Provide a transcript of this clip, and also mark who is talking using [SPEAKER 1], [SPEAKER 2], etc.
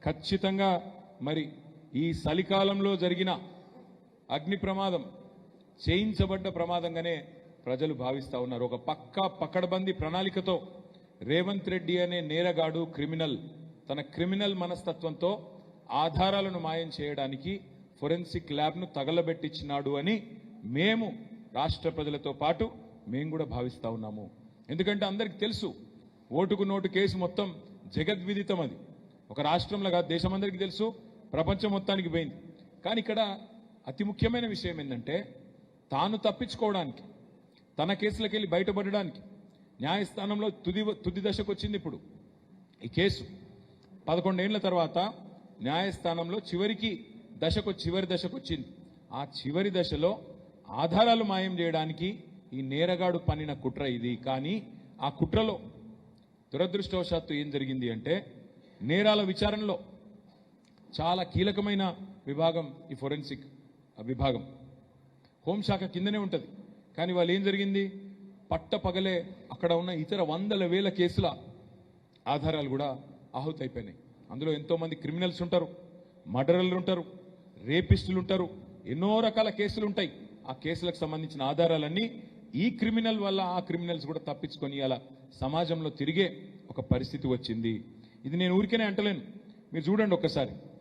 [SPEAKER 1] ఖచ్చితంగా మరి ఈ చలికాలంలో జరిగిన అగ్ని ప్రమాదం చేయించబడ్డ ప్రమాదంగానే ప్రజలు భావిస్తా ఉన్నారు. ఒక పకడ్బందీ ప్రణాళికతో రేవంత్ రెడ్డి అనే నేరగాడు క్రిమినల్ తన క్రిమినల్ మనస్తత్వంతో ఆధారాలను మాయం చేయడానికి ఫోరెన్సిక్ ల్యాబ్ను తగలబెట్టించినాడు అని మేము రాష్ట్ర ప్రజలతో పాటు మేము కూడా భావిస్తా ఉన్నాము. ఎందుకంటే అందరికీ తెలుసు ఓటుకు నోటు కేసు మొత్తం జగద్విదితం. అది ఒక రాష్ట్రంలో కాదు, దేశమందరికీ తెలుసు, ప్రపంచం మొత్తానికి పోయింది. కానీ ఇక్కడ అతి ముఖ్యమైన విషయం ఏంటంటే తాను తప్పించుకోవడానికి, తన కేసులకు వెళ్ళి బయటపడడానికి న్యాయస్థానంలో తుది దశకు వచ్చింది. ఇప్పుడు ఈ కేసు 11 ఏళ్ల తర్వాత న్యాయస్థానంలో చివరి దశకు వచ్చింది. ఆ చివరి దశలో ఆధారాలు మాయం చేయడానికి ఈ నేరగాడు పన్నిన కుట్ర ఇది. కానీ ఆ కుట్రలో దురదృష్టవశాత్తు ఏం జరిగింది అంటే నేరాల విచారణలో చాలా కీలకమైన విభాగం ఈ ఫోరెన్సిక్ విభాగం. హోంశాఖ కిందనే ఉంటుంది. కానీ వాళ్ళు ఏం జరిగింది, పట్టపగలే అక్కడ ఉన్న ఇతర వందల వేల కేసుల ఆధారాలు కూడా ఆహుతైపోయినాయి. అందులో ఎంతో మంది క్రిమినల్స్ ఉంటారు, మర్డరర్లు ఉంటారు, రేపిస్టులు ఉంటారు, ఎన్నో రకాల కేసులు ఉంటాయి. ఆ కేసులకు సంబంధించిన ఆధారాలన్నీ ఈ క్రిమినల్ వల్ల ఆ క్రిమినల్స్ కూడా తప్పించుకొని అలా సమాజంలో తిరిగే ఒక పరిస్థితి వచ్చింది. ఇది నేను ఊరికేనే అంటలేను, మీరు చూడండి ఒక్కసారి.